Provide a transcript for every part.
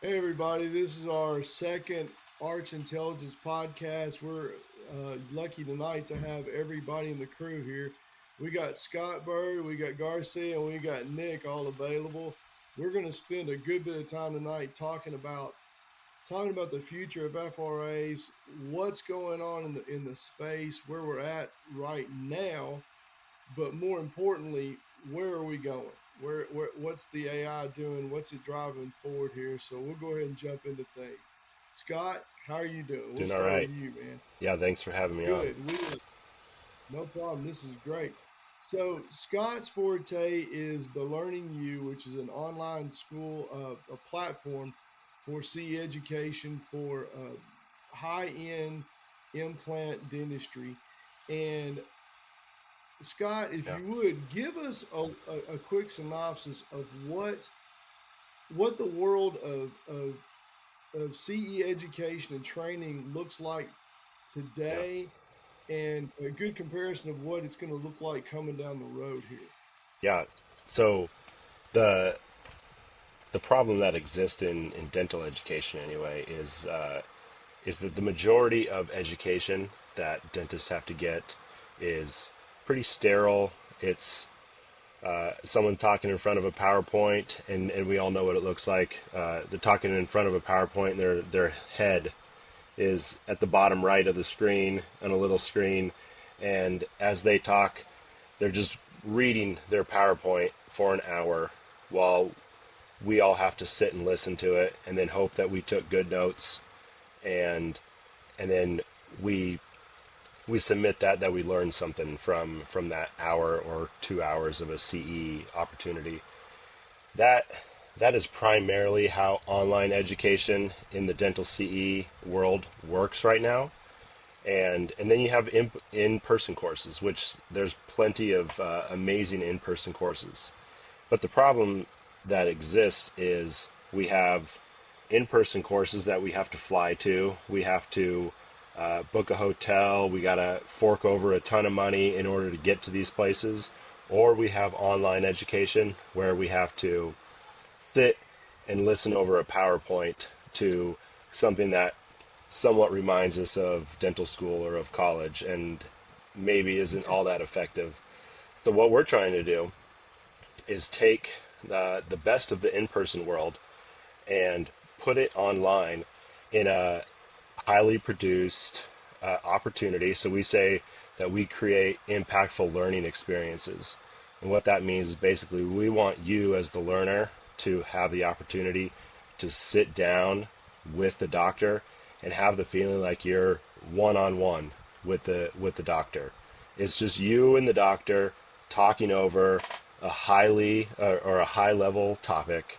Hey, everybody, this is our second Arch Intelligence podcast. We're lucky tonight to have everybody in the crew here. We got Scott Bird, we got Garcia, and we got Nick all available. We're going to spend a good bit of time tonight talking about the future of FRAs, what's going on in the space, where we're at right now, but more importantly, where are we going? What's the AI doing? What's it driving forward here? So we'll go ahead and jump into things. Scott, how are you doing? We'll Doing all start with right. you, man. Yeah, thanks for having me on. Good. No problem. This is great. So Scott's forte is the Learning U, which is an online school, a platform for CE education for high-end implant dentistry. And Scott, if Yeah. you would give us a quick synopsis of what the world of CE education and training looks like Yeah. today, and a good comparison of what it's going to look like coming down the road here. Yeah. So the the problem that exists in dental education anyway is that the majority of education that dentists have to get is pretty sterile. It's someone talking in front of a PowerPoint, and we all know what it looks like. They're talking in front of a PowerPoint, and their head is at the bottom right of the screen on a little screen, and as they talk, they're just reading their PowerPoint for an hour while we all have to sit and listen to it and then hope that we took good notes, and then we we submit that we learned something from that hour or 2 hours of a CE opportunity. That that is primarily how online education in the dental CE world works right now. And then you have in-person courses, which there's plenty of amazing in-person courses. But the problem that exists is we have in-person courses that we have to fly to. We have to book a hotel. We got to fork over a ton of money in order to get to these places. Or we have online education where we have to sit and listen over a PowerPoint to something that somewhat reminds us of dental school or of college and maybe isn't all that effective. So what we're trying to do is take the best of the in-person world and put it online in a highly produced opportunity. So we say that we create impactful learning experiences. And what that means is basically we want you as the learner to have the opportunity to sit down with the doctor and have the feeling like you're one on one with the doctor. It's just you and the doctor talking over a or a high level topic,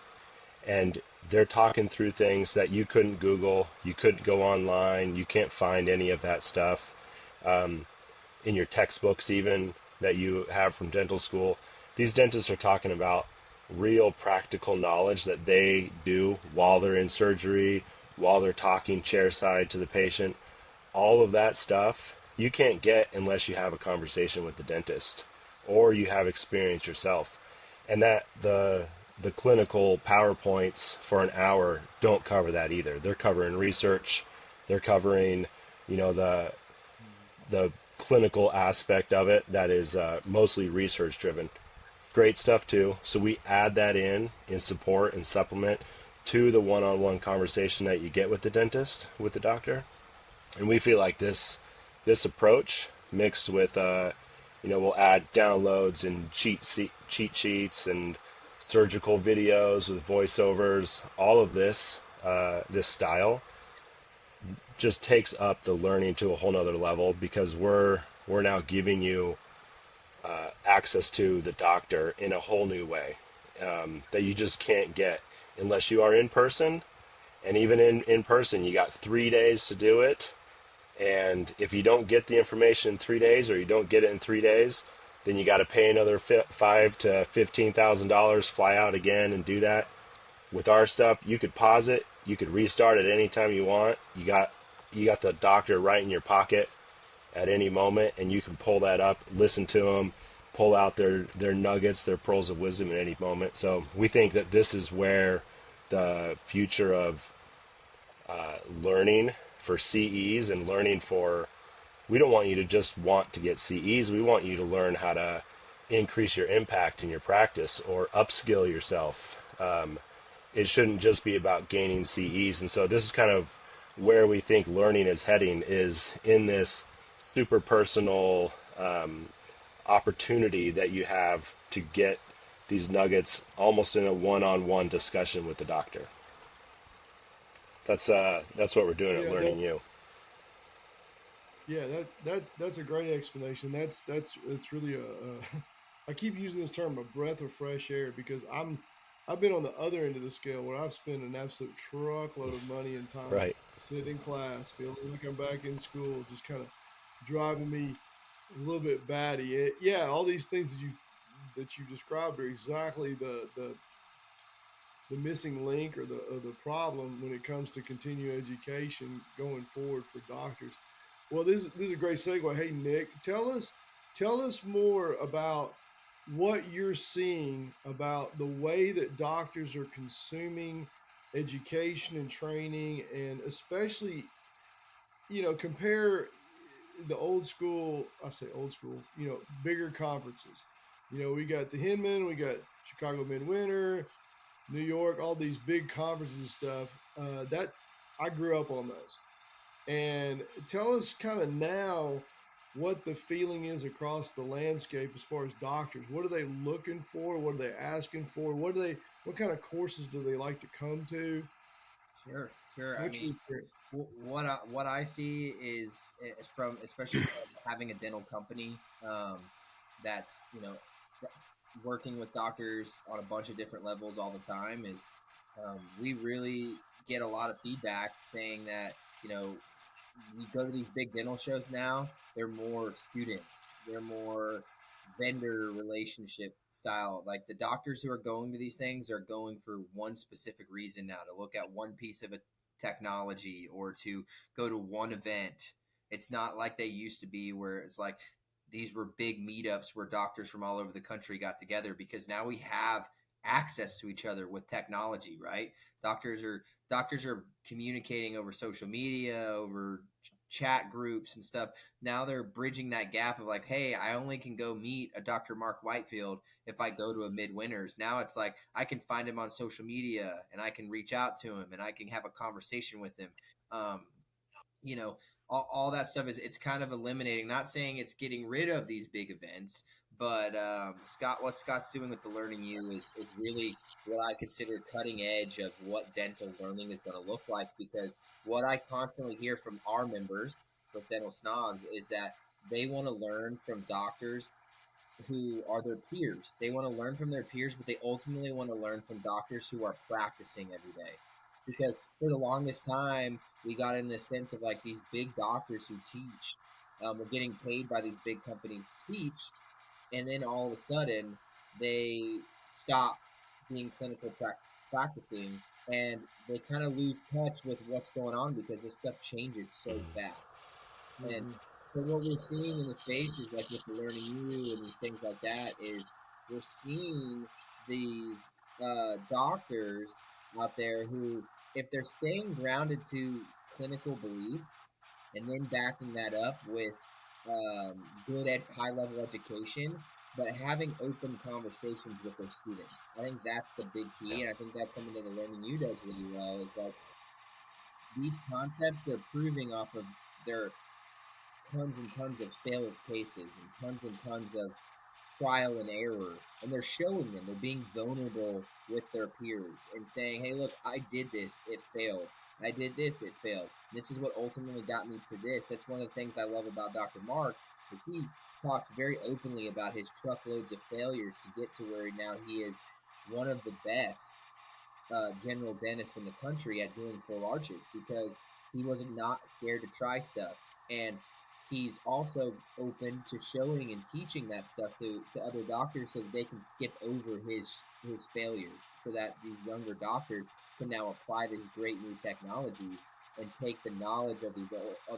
and they're talking through things that you couldn't Google, you couldn't go online, you can't find any of that stuff in your textbooks even that you have from dental school. These dentists are talking about real practical knowledge that they do while they're in surgery, while they're talking chairside to the patient. All of that stuff you can't get unless you have a conversation with the dentist or you have experience yourself. And that the clinical PowerPoints for an hour don't cover that either. They're covering research, they're covering, the clinical aspect of it that is mostly research driven. It's great stuff too. So we add that in support and supplement to the one-on-one conversation that you get with the dentist, with the doctor. And we feel like this approach mixed with we'll add downloads and cheat sheets and surgical videos with voiceovers. All of this style just takes up the learning to a whole nother level because we're now giving you access to the doctor in a whole new way that you just can't get unless you are in person. And even in person, you got 3 days to do it. And if you don't get the information in 3 days, or you don't get it in 3 days, then you got to pay another five to $15,000, fly out again, and do that. With our stuff, you could pause it, you could restart it anytime you want. You got the doctor right in your pocket at any moment, and you can pull that up, listen to them, pull out their nuggets, their pearls of wisdom at any moment. So we think that this is where the future of learning for CEs and learning for, we don't want you to just want to get CEs. We want you to learn how to increase your impact in your practice or upskill yourself. It shouldn't just be about gaining CEs. And so this is kind of where we think learning is heading, is in this super personal opportunity that you have to get these nuggets almost in a one-on-one discussion with the doctor. That's what we're doing at Yeah, Learning You. yeah, that's a great explanation. That's really I keep using this term, a breath of fresh air, because I've been on the other end of the scale where I've spent an absolute truckload of money and time Right. sitting in class, feeling like I'm back in school, just kind of driving me a little bit batty. Yeah, all these things that you described are exactly the missing link or the problem when it comes to continuing education going forward for doctors. Well, this is a great segue. Hey Nick, tell us more about what you're seeing about the way that doctors are consuming education and training, and especially, compare the old school. I say old school. Bigger conferences. We got the Hinman, we got Chicago Midwinter, New York, all these big conferences and stuff. That I grew up on those. And tell us kind of now what the feeling is across the landscape as far as doctors. What are they looking for? What are they asking for? What kind of courses do they like to come to? Sure, sure. I What's mean, your experience? what I see is from, especially from having a dental company, that's that's working with doctors on a bunch of different levels all the time, is we really get a lot of feedback saying that we go to these big dental shows now. They're more students. They're more vendor relationship style. Like the doctors who are going to these things are going for one specific reason now, to look at one piece of a technology or to go to one event. It's not like they used to be where it's like these were big meetups where doctors from all over the country got together, because now we have access to each other with technology, right? Doctors are communicating over social media, over chat groups and stuff. Now they're bridging that gap of like, hey, I only can go meet a Dr. Mark Whitefield if I go to a Midwinters. Now it's like I can find him on social media and I can reach out to him and I can have a conversation with him. Um, you know, all that stuff is, it's kind of eliminating. Not saying it's getting rid of these big events, but what Scott's doing with the Learning U is really what I consider cutting edge of what dental learning is going to look like. Because what I constantly hear from our members with Dental Snobs is that they want to learn from doctors who are their peers. They want to learn from their peers, but they ultimately want to learn from doctors who are practicing every day. Because for the longest time, we got in this sense of like these big doctors who teach, were getting paid by these big companies to teach, and then all of a sudden they stop being practicing, and they kind of lose touch with what's going on because this stuff changes so fast. And Mm-hmm. so what we're seeing in the space is like with the Learning U and these things like that is we're seeing these doctors out there who, if they're staying grounded to clinical beliefs and then backing that up with good at high level education, but having open conversations with their students. I think that's the big Yeah. key, and I think that's something that the Learning U does really well. Is like these concepts they're proving off of their tons and tons of failed cases and tons of trial and error, and they're showing them, they're being vulnerable with their peers and saying, hey, look, I did this, it failed. I did this, it failed. This is what ultimately got me to this. That's one of the things I love about Dr. Mark, is he talks very openly about his truckloads of failures to get to where now he is one of the best general dentists in the country at doing full arches, because he wasn't not scared to try stuff. And he's also open to showing and teaching that stuff to other doctors so that they can skip over his failures, so that these younger doctors can now apply these great new technologies and take the knowledge of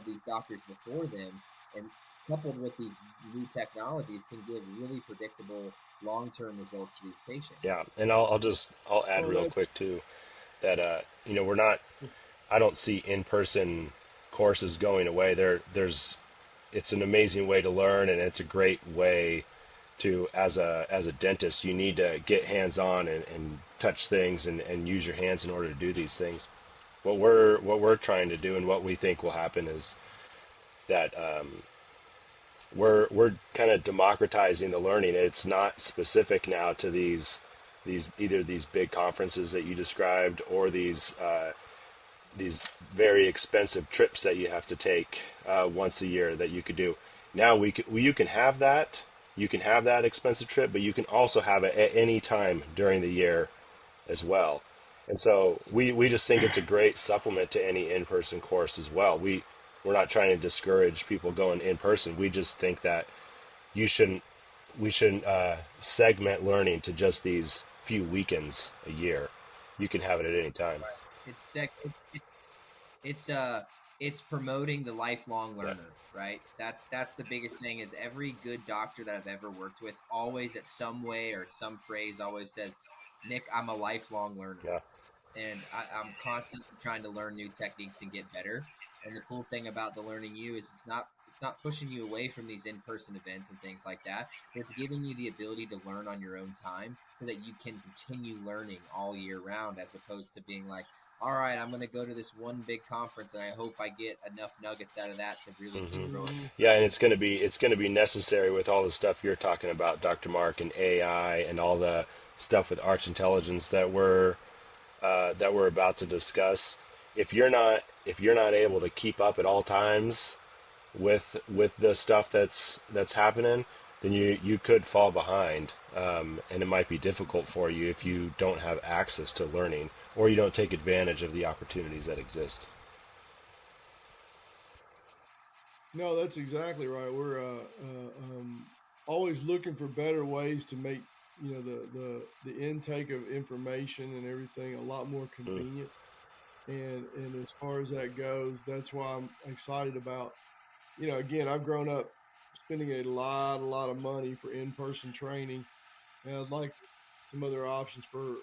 these doctors before them, and coupled with these new technologies can give really predictable long-term results to these patients. Yeah, and I'll add Oh, real that's quick too. that we're not. I don't see in-person courses going away. It's an amazing way to learn, and it's a great way to, as a dentist, you need to get hands-on and touch things and use your hands in order to do these things. What we're trying to do and what we think will happen is that we're kind of democratizing the learning. It's not specific now to these either these big conferences that you described or these very expensive trips that you have to take once a year that you could do. Now you can have that. You can have that expensive trip, but you can also have it at any time during the year as well. And so we just think it's a great supplement to any in-person course as well. We're not trying to discourage people going in person. We just think that you shouldn't we shouldn't segment learning to just these few weekends a year. You can have it at any time. Right. It's it's promoting the lifelong Yeah. learner, right? That's the biggest thing. Is every good doctor that I've ever worked with always, at some way or some phrase, always says, "Nick, I'm a lifelong learner." Yeah. And I'm constantly trying to learn new techniques and get better. And the cool thing about the Learning You is it's not pushing you away from these in-person events and things like that, but it's giving you the ability to learn on your own time so that you can continue learning all year round, as opposed to being like, all right, I'm going to go to this one big conference and I hope I get enough nuggets out of that to really keep Hmm. growing. Hmm. Yeah, and it's going to be necessary with all the stuff you're talking about, Dr. Mark, and AI and all the stuff with arch intelligence that we're about to discuss. If you're not able to keep up at all times with the stuff that's happening, then you could fall behind, and it might be difficult for you if you don't have access to learning or you don't take advantage of the opportunities that exist. No, that's exactly right. We're always looking for better ways to make the intake of information and everything a lot more Mm. convenient. And as far as that goes, that's why I'm excited about. Again, I've grown up spending a lot of money for in-person training, and I'd like some other options for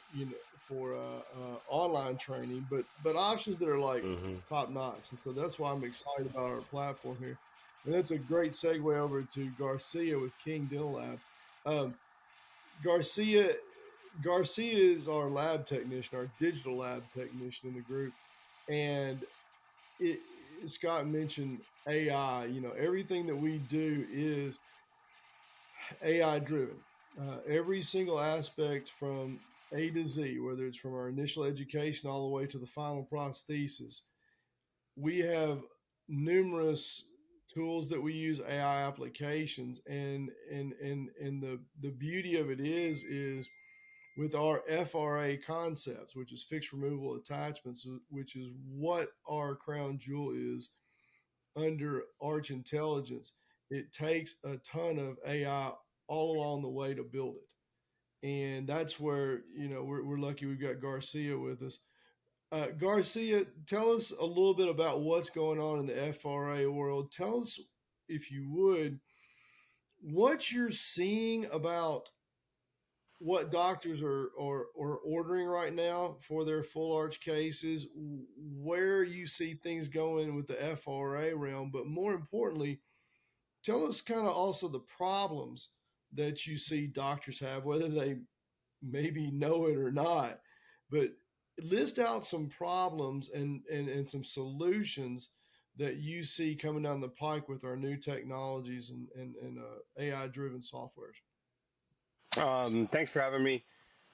online training, but options that are like Hmm. top notch. And so that's why I'm excited about our platform here. And that's a great segue over to Garcia with King Dental Lab. Um, Garcia Garcia is our lab technician, our digital lab technician in the group, and it, Scott mentioned AI. Everything that we do is AI driven. Every single aspect from A to Z, whether it's from our initial education all the way to the final prosthesis, we have numerous tools that we use, AI applications, and the beauty of it is with our FRA concepts, which is fixed removable attachments, which is what our crown jewel is under Arch Intelligence. It takes a ton of AI all along the way to build it. And that's where, we're lucky we've got Garcia with us. Garcia, tell us a little bit about what's going on in the FRA world. Tell us, if you would, what you're seeing about what doctors are ordering right now for their full arch cases, where you see things going with the FRA realm, but more importantly, tell us kind of also the problems that you see doctors have, whether they maybe know it or not, but list out some problems and some solutions that you see coming down the pike with our new technologies and AI driven softwares. Thanks for having me.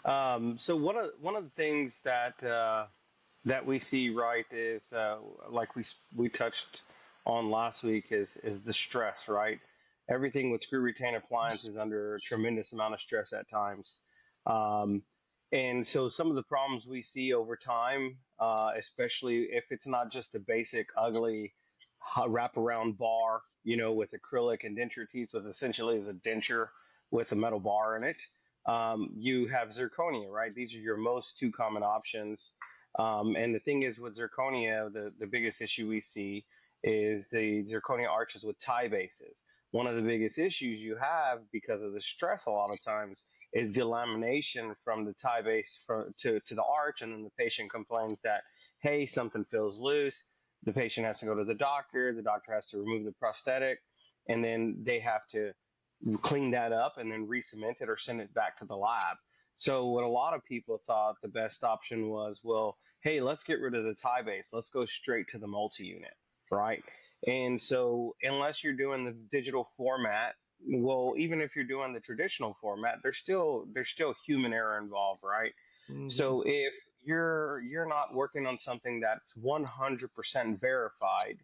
So one of the things that we see, right, is like we touched on last week, is the stress, right? Everything with screw retain appliance is under a tremendous amount of stress at times. Um, and so some of the problems we see over time, especially if it's not just a basic ugly wraparound bar, with acrylic and denture teeth, with essentially is a denture with a metal bar in it. You have zirconia, right? These are your most two common options. And the thing is, with zirconia, the biggest issue we see is the zirconia arches with tie bases. One of the biggest issues you have because of the stress a lot of times is delamination from the tie base to the arch, and then the patient complains that, hey, something feels loose. The patient has to go to the doctor. The doctor has to remove the prosthetic, and then they have to clean that up and then re-cement it or send it back to the lab. So what a lot of people thought the best option was, well, hey, let's get rid of the tie base. Let's go straight to the multi-unit, right? And so unless you're doing the digital format, well, even if you're doing the traditional format, there's still human error involved, right? Mm-hmm. So if you're not working on something that's 100% verified,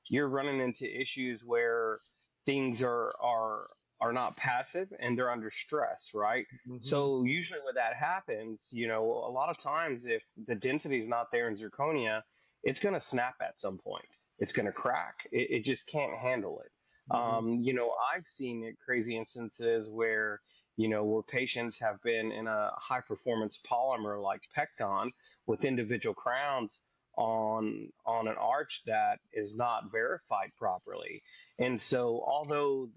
you're running into issues where things are not passive and they're under stress, right? Mm-hmm. So usually when that happens, a lot of times if the density is not there in zirconia, it's going to snap at some point. It's going to crack. It just can't handle it. I've seen crazy instances where patients have been in a high performance polymer like Pecton with individual crowns on an arch that is not verified properly. And so although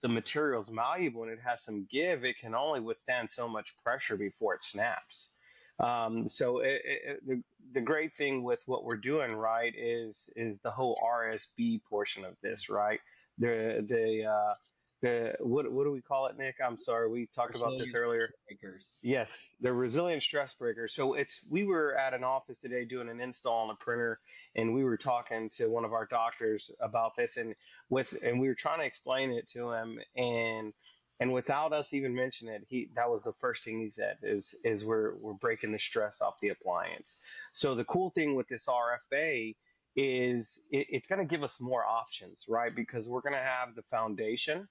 the material is malleable and it has some give, it can only withstand so much pressure before it snaps. The great thing with what we're doing, right, is the whole RSB portion of this, right? The what do we call it, Nick? I'm sorry, we talked about this Resilient earlier. breakers. Yes, the resilient stress breaker. So we were at an office today doing an install on a printer, and we were talking to one of our doctors about this, and we were trying to explain it to him, and without us even mentioning it, that was the first thing he said is we're breaking the stress off the appliance. So the cool thing with this RFA is it's going to give us more options, right? Because we're going to have the foundation,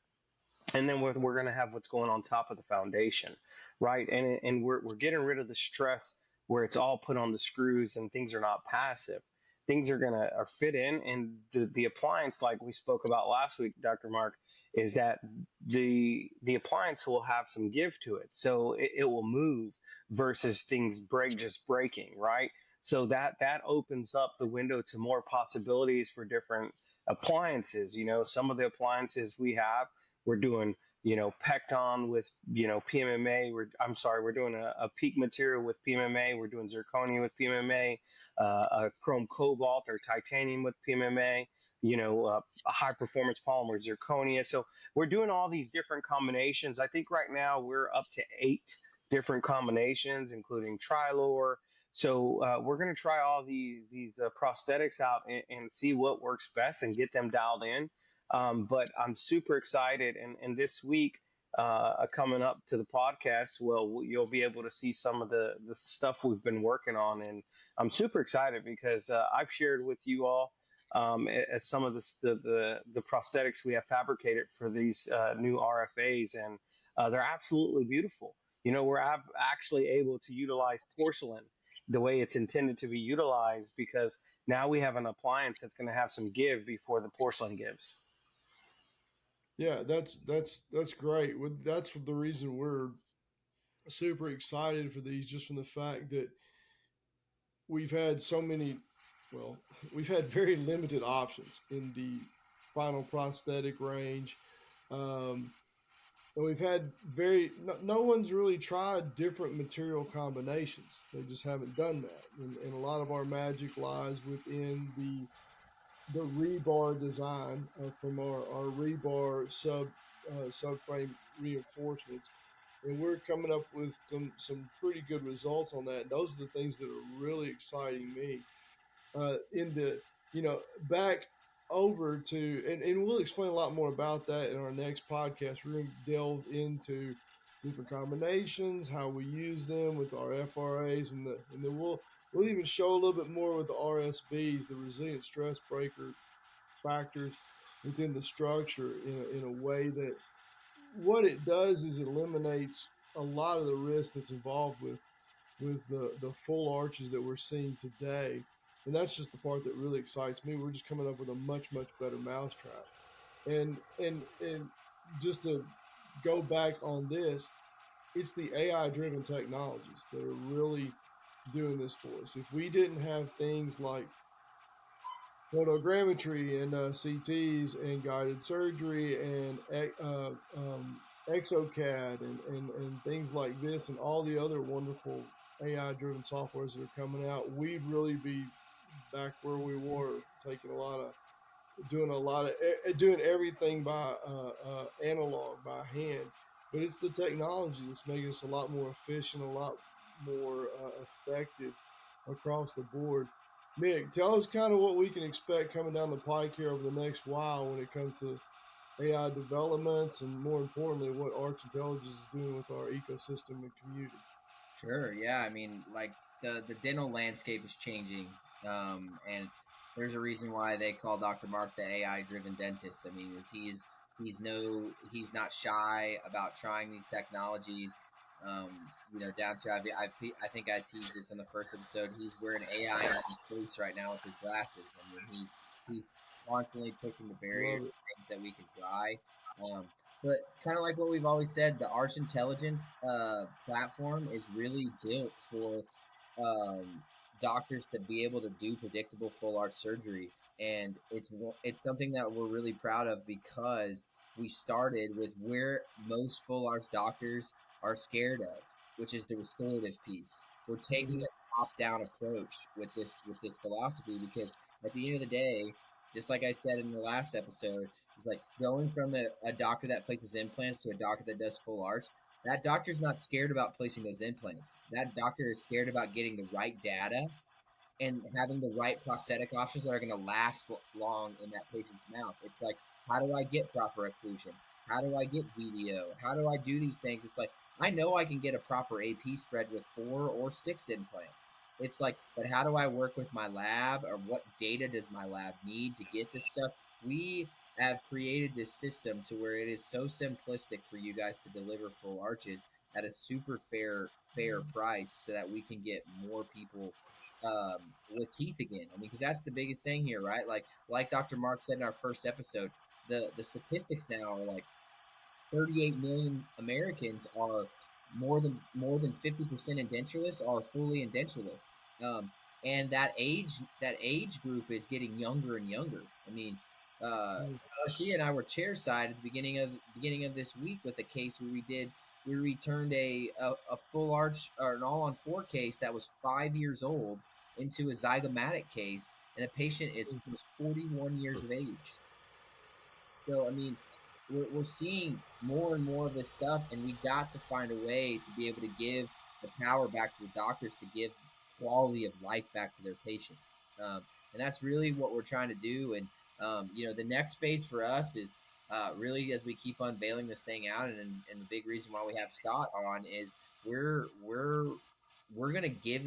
and then we're going to have what's going on top of the foundation, right? And we're getting rid of the stress where it's all put on the screws and things are not passive. Things are going to fit in, and the appliance, like we spoke about last week, Dr. Mark, is that the appliance will have some give to it, so it will move versus things just breaking, right? So that opens up the window to more possibilities for different appliances. Some of the appliances we're doing, Pecton with, PMMA. We're doing a PEEK material with PMMA. We're doing zirconia with PMMA, a chrome cobalt or titanium with PMMA, a high performance polymer zirconia. So we're doing all these different combinations. I think right now we're up to 8 different combinations, including Trilor. So we're going to try all these prosthetics out and see what works best and get them dialed in. But I'm super excited, and this week coming up to the podcast, well, you'll be able to see some of the stuff we've been working on, and I'm super excited because I've shared with you all as some of the prosthetics we have fabricated for these new RFAs, and they're absolutely beautiful. We're actually able to utilize porcelain the way it's intended to be utilized, because now we have an appliance that's going to have some give before the porcelain gives. Yeah, that's great. That's the reason we're super excited for these, just from the fact that we've had so many. Well, we've had very limited options in the final prosthetic range. And we've had no one's really tried different material combinations. They just haven't done that. And a lot of our magic lies within the rebar design from our rebar subframe reinforcements. And we're coming up with some pretty good results on that. And those are the things that are really exciting me. Back over to, and we'll explain a lot more about that in our next podcast. We're going to delve into different combinations, how we use them with our FRAs, and then we'll even show a little bit more with the RSBs, the resilient stress breaker factors within the structure in a way that what it does is it eliminates a lot of the risk that's involved with the full arches that we're seeing today. And that's just the part that really excites me. We're just coming up with a much better mousetrap. And just to go back on this, it's the AI driven technologies that are really doing this for us. If we didn't have things like photogrammetry and CTs and guided surgery and Exocad and things like this and all the other wonderful AI driven softwares that are coming out, we'd really be back where we were, taking a lot of doing everything by analog by hand. But it's the technology that's making us a lot more efficient, a lot more effective across the board. Nick, tell us kind of what we can expect coming down the pike here over the next while when it comes to AI developments, and more importantly, what Arch Intelligence is doing with our ecosystem and community. Sure. Yeah. I mean, like the dental landscape is changing, and there's a reason why they call Dr. Mark the AI-driven dentist. I mean, is he's not shy about trying these technologies. Um, down to I think I teased this in the first episode. He's wearing AI on his face right now with his glasses. I mean, he's constantly pushing the barriers Love of it. things that we can try. Um, but kind of like what we've always said, the Arch Intelligence platform is really built for um, doctors to be able to do predictable full arch surgery, and it's something that we're really proud of because we started with where most full arch doctors are scared of, which is the restorative piece. We're taking Mhm. a top down approach with this philosophy because at the end of the day, just like I said in the last episode, it's like going from a doctor that places implants to a doctor that does full arch. That doctor's not scared about placing those implants. That doctor is scared about getting the right data and having the right prosthetic options that are going to last long in that patient's mouth. It's like, how do I get proper occlusion? How do I get VDO? How do I do these things? It's like, I know I can get a proper AP spread with 4 or 6 implants. It's like, but how do I work with my lab, or what data does my lab need to get this stuff? We have created this system to where it is so simplistic for you guys to deliver full arches at a super fair price so that we can get more people with teeth again. I mean, because that's the biggest thing here, right? Like Dr. Mark said in our first episode, the statistics now are like 38 million Americans are more than 50% edentulous are fully edentulous. Um, and that age group is getting younger and younger. I mean, Mm. Garcia and I were chairside at the beginning of this week with a case where we returned a full arch or an all on four case that was 5 years old into a zygomatic case, and the patient was 41 years of age. So I mean, we're seeing more and more of this stuff, and we got to find a way to be able to give the power back to the doctors to give quality of life back to their patients, and that's really what we're trying to do. And the next phase for us is really as we keep unveiling this thing out, and the big reason why we have Scott on is we're we're we're gonna give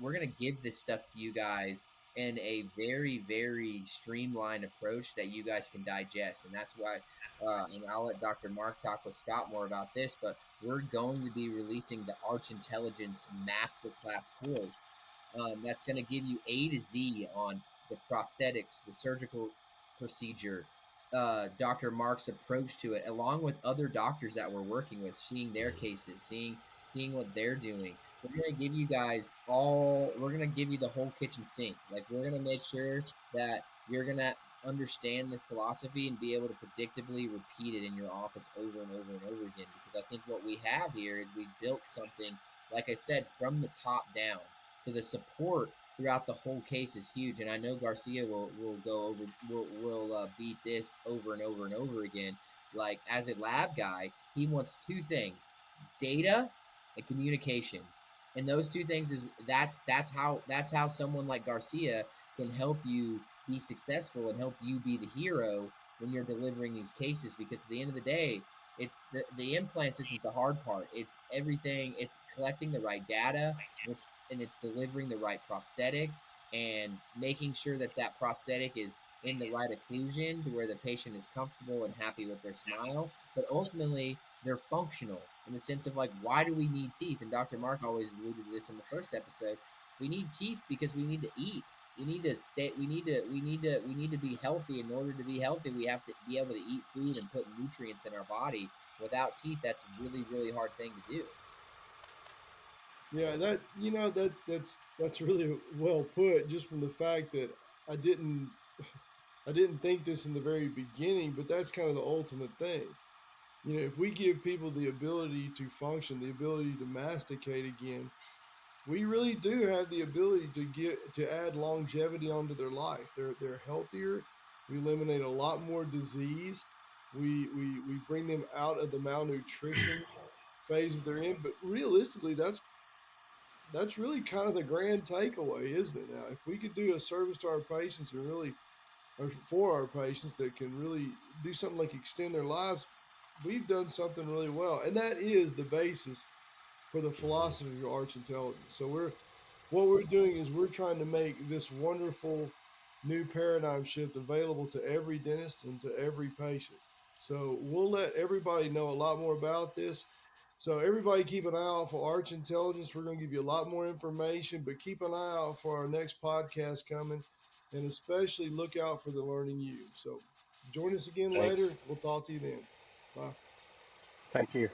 we're gonna give this stuff to you guys in a very, very streamlined approach that you guys can digest. And that's why, and I'll let Dr. Mark talk with Scott more about this, but we're going to be releasing the Arch Intelligence Masterclass course. That's going to give you A to Z on the prosthetics, the surgical procedure, Dr. Mark's approach to it, along with other doctors that we're working with, seeing their cases, seeing what they're doing. We're gonna give you guys all. We're gonna give you the whole kitchen sink. Like, we're gonna make sure that you're gonna understand this philosophy and be able to predictably repeat it in your office over and over and over again. Because I think what we have here is we've built something, like I said, from the top down. So the support throughout the whole case is huge, and I know Garcia will go over will beat this over and over and over again. Like, as a lab guy, he wants two things: data and communication. And those two things is that's how someone like Garcia can help you be successful and help you be the hero when you're delivering these cases, because at the end of the day, it's the implants isn't the hard part. It's everything. It's collecting the right data, and it's delivering the right prosthetic, and making sure that that prosthetic is in the right occlusion to where the patient is comfortable and happy with their smile. But ultimately, they're functional in the sense of, like, why do we need teeth? And Dr. Mark always alluded to this in the first episode. We need teeth because we need to eat. We need to stay. We need to be healthy. In order to be healthy, we have to be able to eat food and put nutrients in our body. Without teeth, that's a really, really hard thing to do. Yeah, that's really well put. Just from the fact that I didn't think this in the very beginning, but that's kind of the ultimate thing. if we give people the ability to function, the ability to masticate again, we really do have the ability to add longevity onto their life. They're healthier. We eliminate a lot more disease. We bring them out of the malnutrition phase that they're in. But realistically, that's really kind of the grand takeaway, isn't it? Now, if we could do a service to our patients and really, or for our patients that can really do something like extend their lives, we've done something really well. And that is the basis for the philosophy of arch intelligence. So what we're doing is we're trying to make this wonderful new paradigm shift available to every dentist and to every patient. So we'll let everybody know a lot more about this. So everybody keep an eye out for Arch Intelligence. We're going to give you a lot more information, but keep an eye out for our next podcast coming, and especially look out for the Learning U. So join us again later. Thanks. We'll talk to you then. Bye. Thank you.